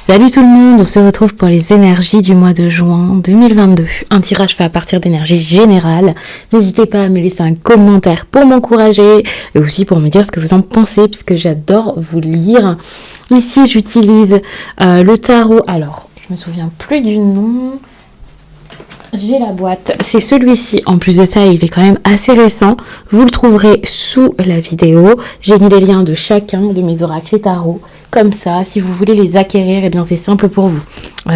Salut tout le monde, on se retrouve pour les énergies du mois de juin 2022. Un tirage fait à partir d'énergie générale. N'hésitez pas à me laisser un commentaire pour m'encourager et aussi pour me dire ce que vous en pensez puisque j'adore vous lire. Ici j'utilise le tarot, alors je me souviens plus du nom. J'ai la boîte, c'est celui-ci. En plus de ça, il est quand même assez récent. Vous le trouverez sous la vidéo. J'ai mis les liens de chacun de mes oracles et tarots. Comme ça, si vous voulez les acquérir, eh bien c'est simple pour vous.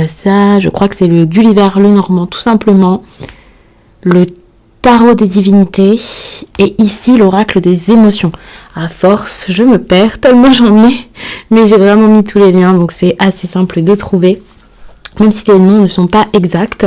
Ça, je crois que c'est le Gulliver le Normand, tout simplement. Le tarot des divinités. Et ici, l'oracle des émotions. À force, je me perds tellement j'en ai. Mais j'ai vraiment mis tous les liens, donc c'est assez simple de trouver. Même si les noms ne sont pas exacts.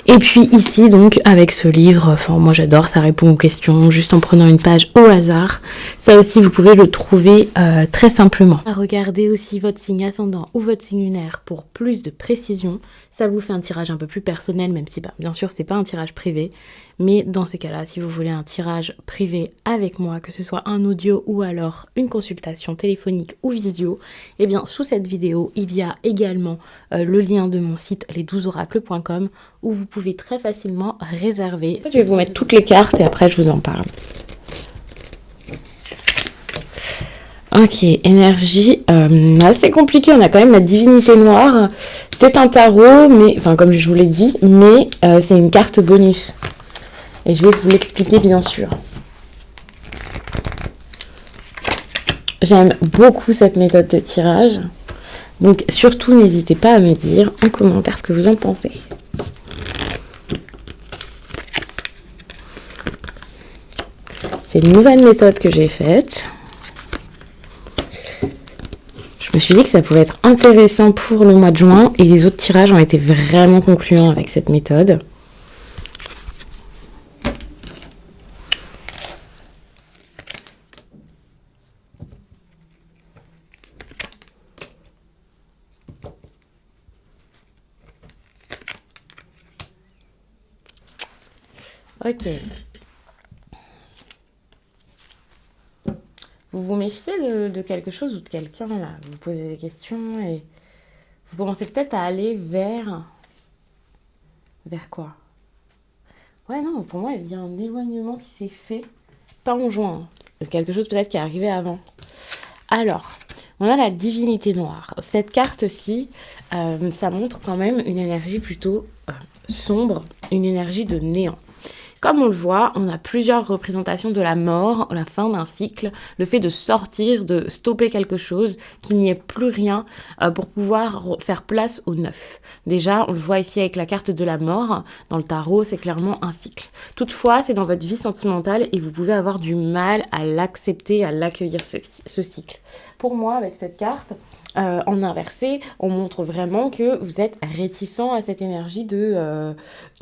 Et puis ici, donc, avec ce livre, enfin, moi j'adore, ça répond aux questions, juste en prenant une page au hasard. Ça aussi, vous pouvez le trouver très simplement. Regardez aussi votre signe ascendant ou votre signe lunaire pour plus de précision. Ça vous fait un tirage un peu plus personnel, même si, bien sûr, c'est pas un tirage privé. Mais dans ces cas-là, si vous voulez un tirage privé avec moi, que ce soit un audio ou alors une consultation téléphonique ou visio, eh bien, sous cette vidéo, il y a également le lien de mon site les12oracles.com où vous pouvez très facilement réserver. Je vais vous mettre toutes les cartes et après je vous en parle. Ok, énergie, assez compliqué, on a quand même la divinité noire. C'est un tarot, mais, enfin comme je vous l'ai dit, mais c'est une carte bonus. Et je vais vous l'expliquer bien sûr. J'aime beaucoup cette méthode de tirage. Donc surtout n'hésitez pas à me dire en commentaire ce que vous en pensez. C'est une nouvelle méthode que j'ai faite. Je me suis dit que ça pouvait être intéressant pour le mois de juin et les autres tirages ont été vraiment concluants avec cette méthode. Ok. Vous vous méfiez de quelque chose ou de quelqu'un, là. Vous posez des questions et vous commencez peut-être à aller vers... Vers quoi? Ouais, non, pour moi, il y a un éloignement qui s'est fait, pas en juin. C'est quelque chose peut-être qui est arrivé avant. Alors, on a la divinité noire. Cette carte-ci, ça montre quand même une énergie plutôt sombre, une énergie de néant. Comme on le voit, on a plusieurs représentations de la mort, la fin d'un cycle, le fait de sortir, de stopper quelque chose, qu'il n'y ait plus rien pour pouvoir faire place au neuf. Déjà, on le voit ici avec la carte de la mort. Dans le tarot, c'est clairement un cycle. Toutefois, c'est dans votre vie sentimentale et vous pouvez avoir du mal à l'accepter, à l'accueillir, ce cycle. Pour moi, avec cette carte, en inversé, on montre vraiment que vous êtes réticent à cette énergie de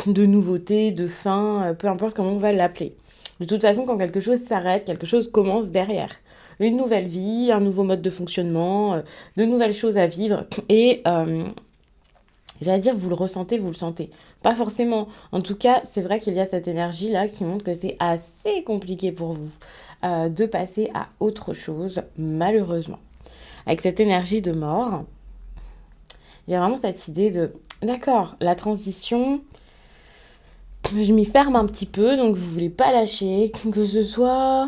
nouveauté, de fin, peu importe comment on va l'appeler. De toute façon, quand quelque chose s'arrête, quelque chose commence derrière. Une nouvelle vie, un nouveau mode de fonctionnement, de nouvelles choses à vivre. Et j'allais dire, vous le ressentez, vous le sentez. Pas forcément. En tout cas, c'est vrai qu'il y a cette énergie-là qui montre que c'est assez compliqué pour vous de passer à autre chose, malheureusement. Avec cette énergie de mort, il y a vraiment cette idée de, d'accord, la transition, je m'y ferme un petit peu, donc vous voulez pas lâcher, que ce soit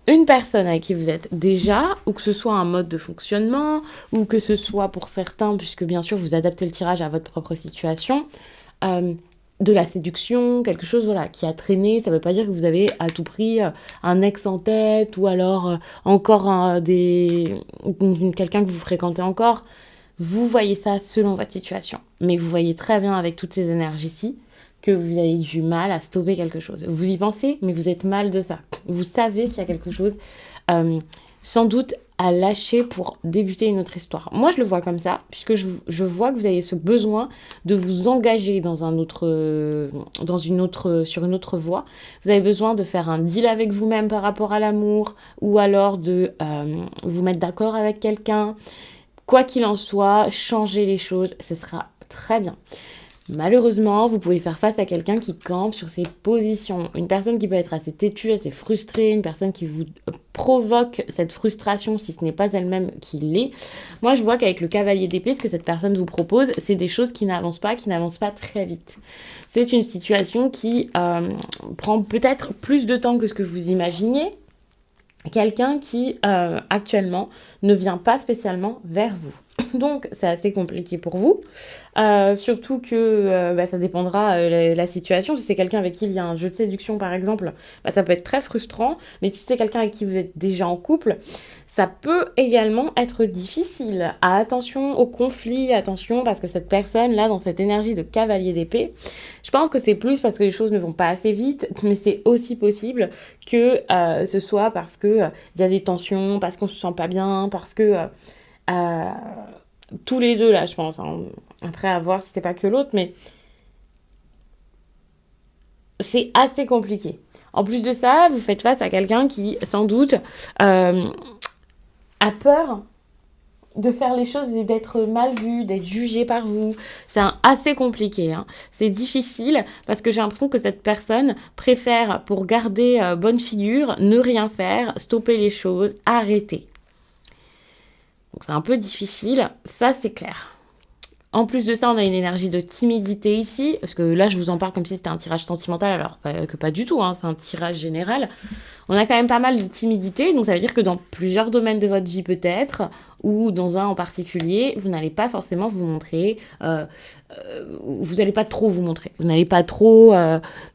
une personne avec qui vous êtes déjà, ou que ce soit un mode de fonctionnement, ou que ce soit pour certains, puisque bien sûr vous adaptez le tirage à votre propre situation, de la séduction, quelque chose voilà, qui a traîné. Ça ne veut pas dire que vous avez à tout prix un ex en tête ou alors encore quelqu'un que vous fréquentez encore. Vous voyez ça selon votre situation. Mais vous voyez très bien avec toutes ces énergies-ci que vous avez du mal à stopper quelque chose. Vous y pensez, mais vous êtes mal de ça. Vous savez qu'il y a quelque chose, sans doute, à lâcher pour débuter une autre histoire. Moi, je le vois comme ça, puisque je vois que vous avez ce besoin de vous engager sur une autre voie. Vous avez besoin de faire un deal avec vous-même par rapport à l'amour, ou alors de vous mettre d'accord avec quelqu'un. Quoi qu'il en soit, changer les choses, ce sera très bien. Malheureusement, vous pouvez faire face à quelqu'un qui campe sur ses positions. Une personne qui peut être assez têtue, assez frustrée, une personne qui vous provoque cette frustration si ce n'est pas elle-même qui l'est. Moi, je vois qu'avec le cavalier d'épée, ce que cette personne vous propose, c'est des choses qui n'avancent pas très vite. C'est une situation qui prend peut-être plus de temps que ce que vous imaginiez. Quelqu'un qui actuellement ne vient pas spécialement vers vous. Donc c'est assez compliqué pour vous, surtout que ça dépendra la situation. Si c'est quelqu'un avec qui il y a un jeu de séduction par exemple, ça peut être très frustrant, mais si c'est quelqu'un avec qui vous êtes déjà en couple, ça peut également être difficile. Attention au conflit, attention parce que cette personne là dans cette énergie de cavalier d'épée, je pense que c'est plus parce que les choses ne vont pas assez vite, mais c'est aussi possible que ce soit parce que il y a des tensions, parce qu'on se sent pas bien, parce que euh, tous les deux là, je pense. Hein. Après, à voir si c'est pas que l'autre, mais c'est assez compliqué. En plus de ça, vous faites face à quelqu'un qui, sans doute, a peur de faire les choses et d'être mal vu, d'être jugé par vous. C'est assez compliqué. Hein. C'est difficile parce que j'ai l'impression que cette personne préfère, pour garder bonne figure, ne rien faire, stopper les choses, arrêter. Donc c'est un peu difficile, ça c'est clair. En plus de ça, on a une énergie de timidité ici, parce que là je vous en parle comme si c'était un tirage sentimental, alors que pas du tout, hein, c'est un tirage général. On a quand même pas mal de timidité, donc ça veut dire que dans plusieurs domaines de votre vie peut-être, ou dans un en particulier, vous n'allez pas forcément vous montrer, vous n'allez pas trop vous montrer, vous n'allez pas trop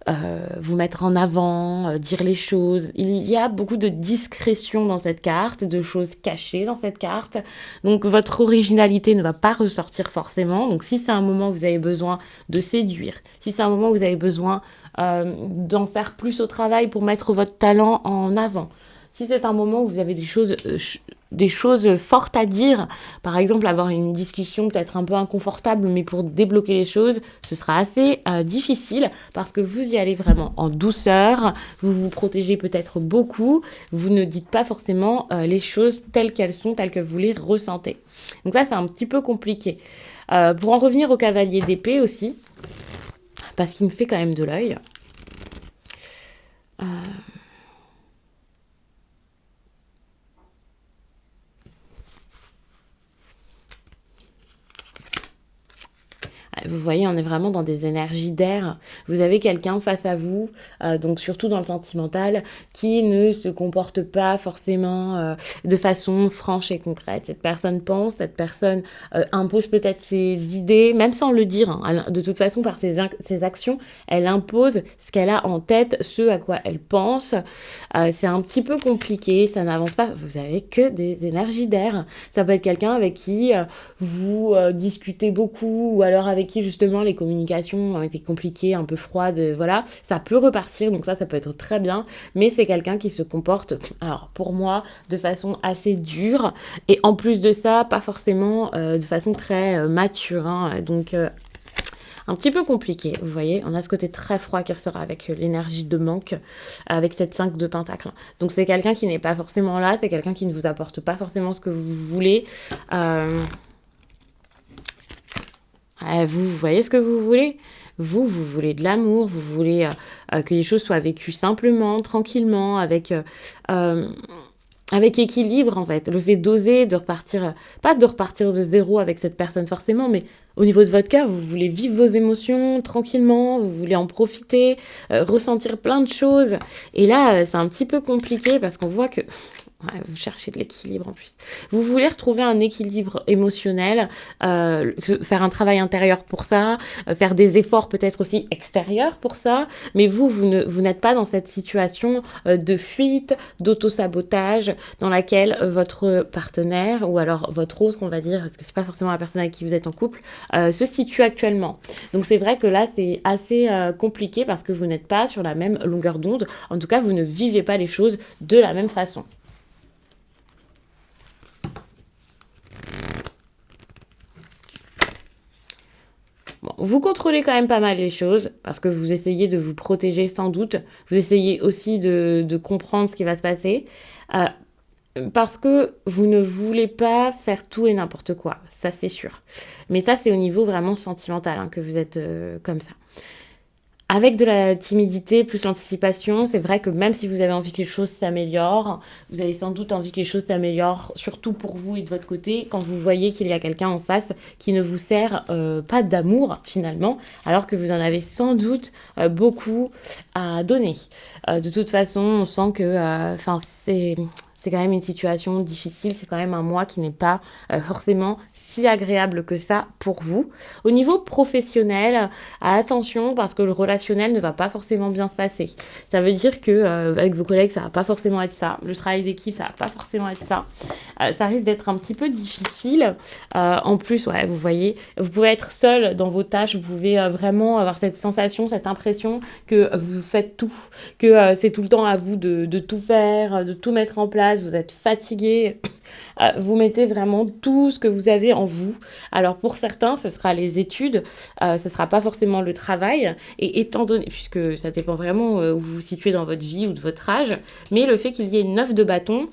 vous mettre en avant, dire les choses. Il y a beaucoup de discrétion dans cette carte, de choses cachées dans cette carte, donc votre originalité ne va pas ressortir forcément. Donc si c'est un moment où vous avez besoin de séduire, si c'est un moment où vous avez besoin d'en faire plus au travail pour mettre votre talent en avant. Si c'est un moment où vous avez des choses fortes à dire, par exemple avoir une discussion peut-être un peu inconfortable, mais pour débloquer les choses, ce sera assez difficile parce que vous y allez vraiment en douceur, vous vous protégez peut-être beaucoup, vous ne dites pas forcément les choses telles qu'elles sont, telles que vous les ressentez. Donc ça, c'est un petit peu compliqué. Pour en revenir au cavalier d'épée aussi, parce qu'il me fait quand même de l'œil. Vous voyez, on est vraiment dans des énergies d'air. Vous avez quelqu'un face à vous, donc surtout dans le sentimental, qui ne se comporte pas forcément de façon franche et concrète. Cette personne pense, cette personne impose peut-être ses idées, même sans le dire. Hein. De toute façon, par ses actions, elle impose ce qu'elle a en tête, ce à quoi elle pense. C'est un petit peu compliqué, ça n'avance pas. Vous avez que des énergies d'air. Ça peut être quelqu'un avec qui vous discutez beaucoup, ou alors avec qui justement les communications ont été compliquées, un peu froides, voilà, ça peut repartir, donc ça peut être très bien, mais c'est quelqu'un qui se comporte, alors pour moi, de façon assez dure, et en plus de ça, pas forcément de façon très mature, hein, donc un petit peu compliqué, vous voyez, on a ce côté très froid qui ressort avec l'énergie de manque, avec cette 5 de pentacle. Donc c'est quelqu'un qui n'est pas forcément là, c'est quelqu'un qui ne vous apporte pas forcément ce que vous voulez, vous voyez ce que vous voulez? Vous voulez de l'amour, vous voulez que les choses soient vécues simplement, tranquillement, avec équilibre en fait. Le fait d'oser, de repartir, pas de repartir de zéro avec cette personne forcément, mais au niveau de votre cœur, vous voulez vivre vos émotions tranquillement, vous voulez en profiter, ressentir plein de choses. Et là, c'est un petit peu compliqué parce qu'on voit que ouais, vous cherchez de l'équilibre en plus. Vous voulez retrouver un équilibre émotionnel, faire un travail intérieur pour ça, faire des efforts peut-être aussi extérieurs pour ça, mais vous n'êtes pas dans cette situation de fuite, d'auto-sabotage dans laquelle votre partenaire ou alors votre autre, on va dire, parce que c'est pas forcément la personne avec qui vous êtes en couple, se situe actuellement. Donc c'est vrai que là c'est assez compliqué parce que vous n'êtes pas sur la même longueur d'onde. En tout cas, vous ne vivez pas les choses de la même façon. Bon, vous contrôlez quand même pas mal les choses parce que vous essayez de vous protéger sans doute. Vous essayez aussi de comprendre ce qui va se passer. parce que vous ne voulez pas faire tout et n'importe quoi, ça c'est sûr. Mais ça c'est au niveau vraiment sentimental hein, que vous êtes comme ça. Avec de la timidité plus l'anticipation, c'est vrai que même si vous avez envie que les choses s'améliorent, vous avez sans doute envie que les choses s'améliorent, surtout pour vous et de votre côté, quand vous voyez qu'il y a quelqu'un en face qui ne vous sert pas d'amour finalement, alors que vous en avez sans doute beaucoup à donner. De toute façon, on sent que, c'est quand même une situation difficile, c'est quand même un mois qui n'est pas forcément si agréable que ça pour vous. Au niveau professionnel, attention parce que le relationnel ne va pas forcément bien se passer. Ça veut dire que avec vos collègues, ça va pas forcément être ça. Le travail d'équipe, ça va pas forcément être ça. Ça risque d'être un petit peu difficile. En plus, ouais, vous voyez, vous pouvez être seul dans vos tâches, vous pouvez vraiment avoir cette sensation, cette impression que vous faites tout, que c'est tout le temps à vous de tout faire, de tout mettre en place, vous êtes fatigué, vous mettez vraiment tout ce que vous avez en vous. Alors pour certains, ce sera les études, ce sera pas forcément le travail, et étant donné, puisque ça dépend vraiment où vous vous situez dans votre vie ou de votre âge, mais le fait qu'il y ait 9 de bâton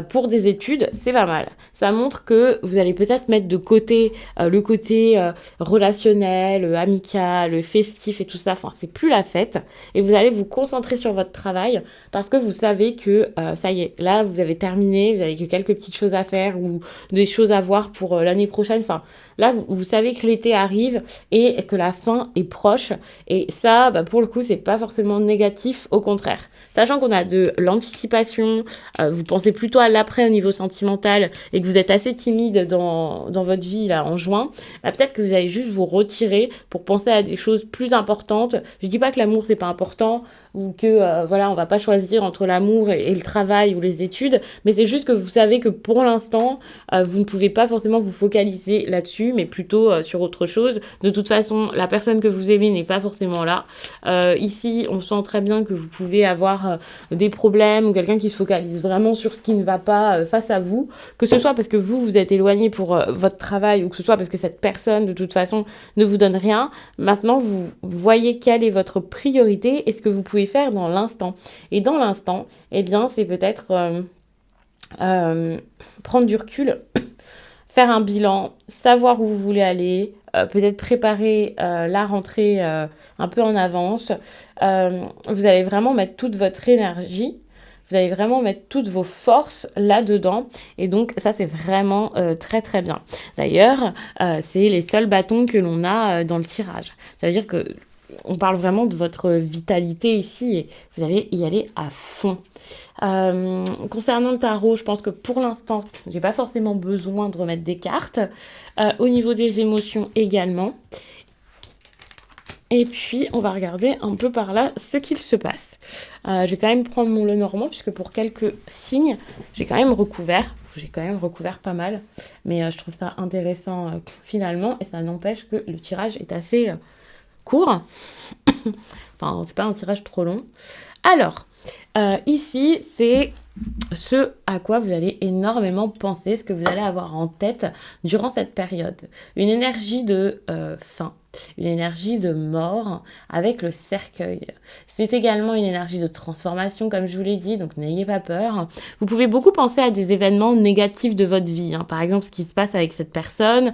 pour des études, c'est pas mal. Ça montre que vous allez peut-être mettre de côté le côté relationnel, amical, festif et tout ça, enfin c'est plus la fête, et vous allez vous concentrer sur votre travail parce que vous savez que ça y est, là vous avez terminé, vous avez que quelques petites choses à faire ou des choses à voir pour l'année prochaine, enfin là vous savez que l'été arrive et que la fin est proche, et ça pour le coup c'est pas forcément négatif, au contraire. Sachant qu'on a de l'anticipation, vous pensez plutôt à l'après au niveau sentimental et que vous êtes assez timide dans votre vie là en juin, peut-être que vous allez juste vous retirer pour penser à des choses plus importantes. Je dis pas que l'amour c'est pas important ou que voilà on va pas choisir entre l'amour et le travail ou les études, mais c'est juste que vous savez que pour l'instant vous ne pouvez pas forcément vous focaliser là-dessus, mais plutôt sur autre chose. De toute façon, la personne que vous aimez n'est pas forcément là. Ici, on sent très bien que vous pouvez avoir des problèmes ou quelqu'un qui se focalise vraiment sur ce qui ne va pas face à vous, que ce soit parce que vous êtes éloigné pour votre travail ou que ce soit parce que cette personne de toute façon ne vous donne rien. Maintenant vous voyez quelle est votre priorité et ce que vous pouvez faire dans l'instant, et dans l'instant eh bien c'est peut-être prendre du recul, faire un bilan, savoir où vous voulez aller, peut-être préparer la rentrée un peu en avance. Vous allez vraiment mettre toute votre énergie, vous allez vraiment mettre toutes vos forces là-dedans, et donc ça c'est vraiment très très bien. D'ailleurs, c'est les seuls bâtons que l'on a dans le tirage. Ça veut dire que on parle vraiment de votre vitalité ici et vous allez y aller à fond. Concernant le tarot, je pense que pour l'instant, j'ai pas forcément besoin de remettre des cartes. Au niveau des émotions également. Et puis, on va regarder un peu par là ce qu'il se passe. Je vais quand même prendre mon Lenormand, puisque pour quelques signes, j'ai quand même recouvert pas mal. Mais je trouve ça intéressant finalement, et ça n'empêche que le tirage est assez court. Enfin, c'est pas un tirage trop long. Alors, ici, c'est ce à quoi vous allez énormément penser, ce que vous allez avoir en tête durant cette période. Une énergie de fin, une énergie de mort avec le cercueil. C'est également une énergie de transformation, comme je vous l'ai dit, donc n'ayez pas peur. Vous pouvez beaucoup penser à des événements négatifs de votre vie, hein. Par exemple, ce qui se passe avec cette personne,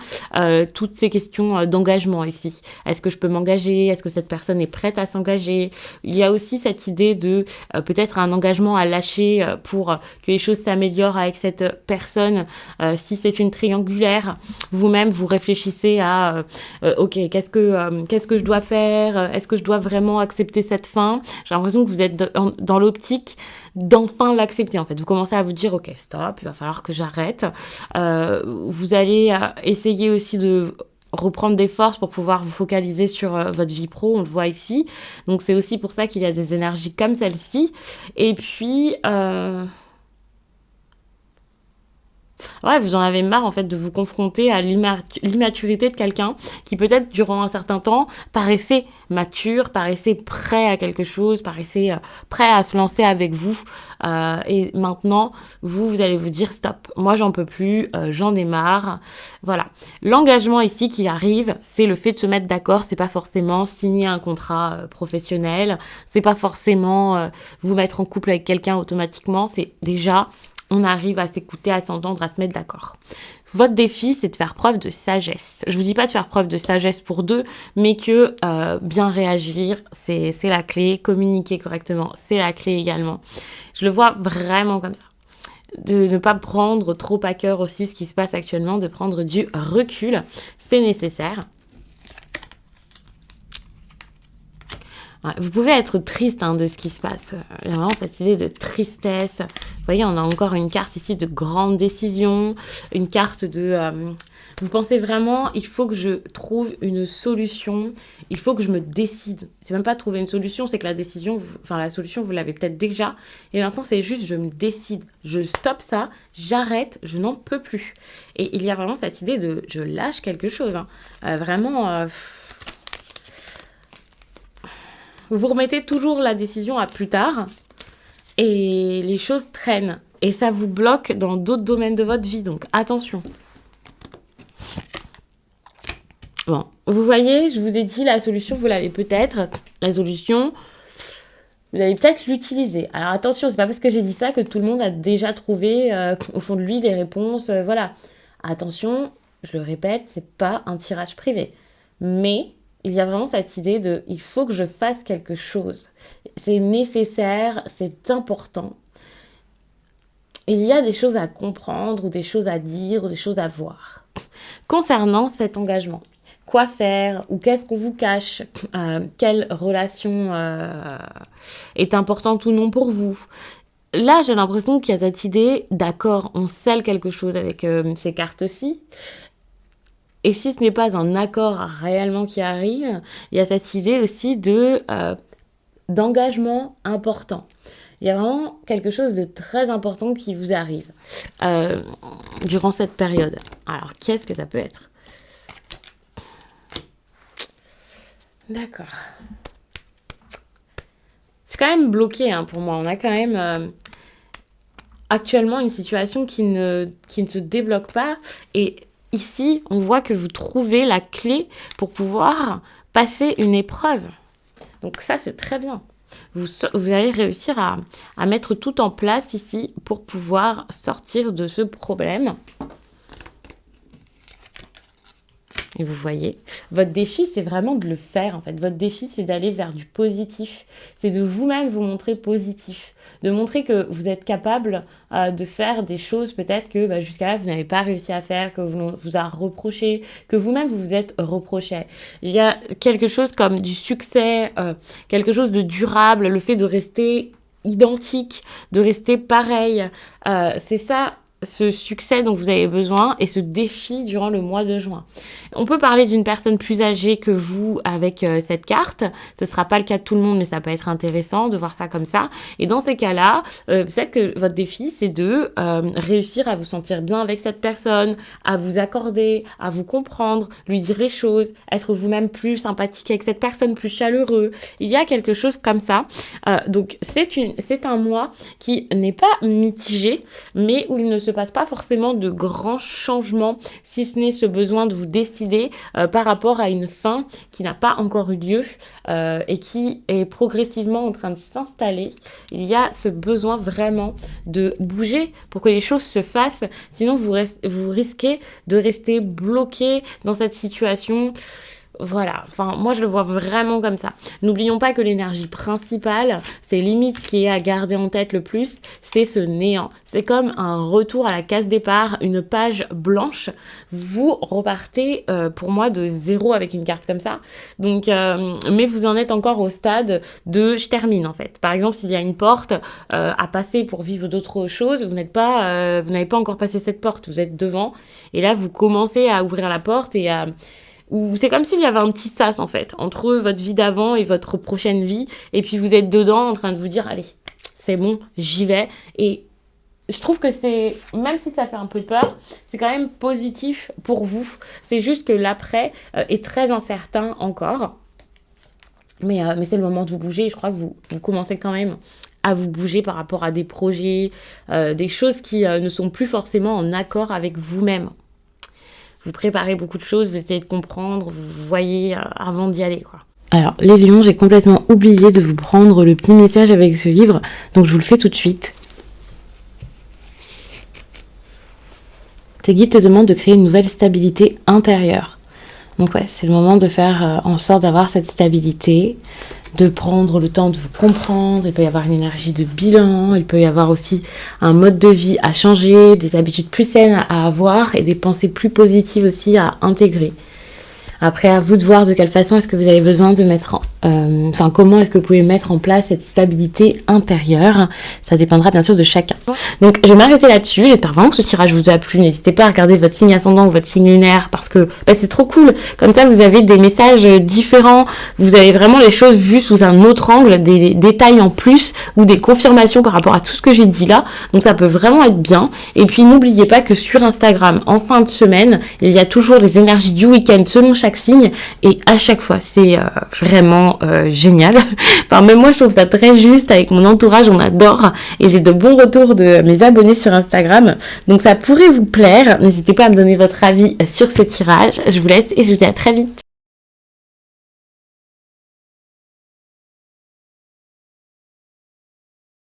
toutes ces questions d'engagement ici. Est-ce que je peux m'engager? Est-ce que cette personne est prête à s'engager? Il y a aussi cette idée de peut-être un engagement à lâcher pour que les choses s'améliorent avec cette personne. Si c'est une triangulaire, vous-même vous réfléchissez à ok, qu'est-ce que je dois faire? Est-ce que je dois vraiment accepter cette fin? J'ai l'impression que vous êtes dans l'optique d'enfin l'accepter en fait. Vous commencez à vous dire ok, stop, il va falloir que j'arrête. Vous allez essayer aussi de reprendre des forces pour pouvoir vous focaliser sur votre vie pro, on le voit ici. Donc c'est aussi pour ça qu'il y a des énergies comme celle-ci. Et puis ouais, vous en avez marre en fait de vous confronter à l'immaturité de quelqu'un qui peut-être durant un certain temps paraissait mature, paraissait prêt à quelque chose, paraissait prêt à se lancer avec vous. Et maintenant, vous allez vous dire stop, moi j'en peux plus, j'en ai marre. Voilà. L'engagement ici qui arrive, c'est le fait de se mettre d'accord. C'est pas forcément signer un contrat professionnel, c'est pas forcément vous mettre en couple avec quelqu'un automatiquement, c'est déjà on arrive à s'écouter, à s'entendre, à se mettre d'accord. Votre défi, c'est de faire preuve de sagesse. Je vous dis pas de faire preuve de sagesse pour deux, mais que bien réagir, c'est la clé. Communiquer correctement, c'est la clé également. Je le vois vraiment comme ça. De ne pas prendre trop à cœur aussi ce qui se passe actuellement, de prendre du recul, c'est nécessaire. Ouais, vous pouvez être triste de ce qui se passe. Il y a vraiment cette idée de tristesse. Vous voyez, on a encore une carte ici de grande décision, une carte de... vous pensez vraiment, il faut que je trouve une solution, il faut que je me décide. C'est même pas trouver une solution, c'est que la décision, la solution, vous l'avez peut-être déjà. Et maintenant, c'est juste, je me décide. Je stoppe ça, j'arrête, je n'en peux plus. Et il y a vraiment cette idée de, je lâche quelque chose. Vraiment... vous remettez toujours la décision à plus tard et les choses traînent. Et ça vous bloque dans d'autres domaines de votre vie. Donc, attention. Bon, vous voyez, je vous ai dit, la solution, vous l'avez peut-être. La solution, vous allez peut-être l'utiliser. Alors, attention, c'est pas parce que j'ai dit ça que tout le monde a déjà trouvé au fond de lui des réponses. Voilà. Attention, je le répète, c'est pas un tirage privé. Mais... il y a vraiment cette idée de « il faut que je fasse quelque chose ». C'est nécessaire, c'est important. Il y a des choses à comprendre, ou des choses à dire, ou des choses à voir. Concernant cet engagement, quoi faire, ou qu'est-ce qu'on vous cache, quelle relation est importante ou non pour vous. Là, j'ai l'impression qu'il y a cette idée, d'accord, on scelle quelque chose avec ces cartes-ci. Et si ce n'est pas un accord réellement qui arrive, il y a cette idée aussi d'engagement important. Il y a vraiment quelque chose de très important qui vous arrive durant cette période. Alors, qu'est-ce que ça peut être ? D'accord. C'est quand même bloqué pour moi. On a quand même actuellement une situation qui ne se débloque pas. Et ici, on voit que vous trouvez la clé pour pouvoir passer une épreuve. Donc ça, c'est très bien. Vous allez réussir à mettre tout en place ici pour pouvoir sortir de ce problème. Et vous voyez, votre défi, c'est vraiment de le faire, en fait. Votre défi, c'est d'aller vers du positif. C'est de vous-même vous montrer positif. De montrer que vous êtes capable de faire des choses peut-être que jusqu'à là, vous n'avez pas réussi à faire, que vous a reproché, que vous-même, vous vous êtes reproché. Il y a quelque chose comme du succès, quelque chose de durable, le fait de rester identique, de rester pareil. C'est ça, ce succès dont vous avez besoin et ce défi durant le mois de juin. On peut parler d'une personne plus âgée que vous avec cette carte. Ce ne sera pas le cas de tout le monde, mais ça peut être intéressant de voir ça comme ça. Et dans ces cas-là, peut-être que votre défi, c'est de réussir à vous sentir bien avec cette personne, à vous accorder, à vous comprendre, lui dire les choses, être vous-même plus sympathique avec cette personne, plus chaleureux. Il y a quelque chose comme ça. Donc, c'est un mois qui n'est pas mitigé, mais où il ne se passe pas forcément de grands changements, si ce n'est ce besoin de vous décider par rapport à une fin qui n'a pas encore eu lieu et qui est progressivement en train de s'installer. Il y a ce besoin vraiment de bouger pour que les choses se fassent, sinon vous risquez de rester bloqué dans cette situation. Voilà, moi je le vois vraiment comme ça. N'oublions pas que l'énergie principale, c'est limite ce qui est à garder en tête le plus, c'est ce néant. C'est comme un retour à la case départ, une page blanche. Vous repartez pour moi de zéro avec une carte comme ça. Donc, mais vous en êtes encore au stade de je termine en fait. Par exemple, s'il y a une porte à passer pour vivre d'autres choses, vous n'avez pas encore passé cette porte, vous êtes devant. Et là, vous commencez à ouvrir la porte et ou c'est comme s'il y avait un petit sas en fait entre votre vie d'avant et votre prochaine vie, et puis vous êtes dedans en train de vous dire allez, c'est bon, j'y vais. Et je trouve que c'est, même si ça fait un peu peur, c'est quand même positif pour vous. C'est juste que l'après est très incertain encore, mais c'est le moment de vous bouger. Et je crois que vous commencez quand même à vous bouger par rapport à des projets, des choses qui ne sont plus forcément en accord avec vous-même. Vous préparez beaucoup de choses, vous essayez de comprendre, vous voyez avant d'y aller, quoi. Alors, les lions, j'ai complètement oublié de vous prendre le petit message avec ce livre, donc je vous le fais tout de suite. tes guides te demandent de créer une nouvelle stabilité intérieure. Donc ouais, c'est le moment de faire en sorte d'avoir cette stabilité, de prendre le temps de vous comprendre. Il peut y avoir une énergie de bilan, il peut y avoir aussi un mode de vie à changer, des habitudes plus saines à avoir et des pensées plus positives aussi à intégrer. Après, à vous de voir de quelle façon est-ce que vous avez besoin de mettre comment est-ce que vous pouvez mettre en place cette stabilité intérieure. Ça dépendra bien sûr de chacun. Donc, je vais m'arrêter là-dessus. J'espère vraiment que ce tirage vous a plu. N'hésitez pas à regarder votre signe ascendant ou votre signe lunaire parce que c'est trop cool. Comme ça, vous avez des messages différents. Vous avez vraiment les choses vues sous un autre angle, des détails en plus ou des confirmations par rapport à tout ce que j'ai dit là. Donc, ça peut vraiment être bien. Et puis, n'oubliez pas que sur Instagram, en fin de semaine, il y a toujours les énergies du week-end selon chaque signe et à chaque fois c'est vraiment génial. Enfin, même moi je trouve ça très juste. Avec mon entourage on adore et j'ai de bons retours de mes abonnés sur Instagram, donc ça pourrait vous plaire. N'hésitez pas à me donner votre avis sur ces tirages. Je vous laisse et je vous dis à très vite.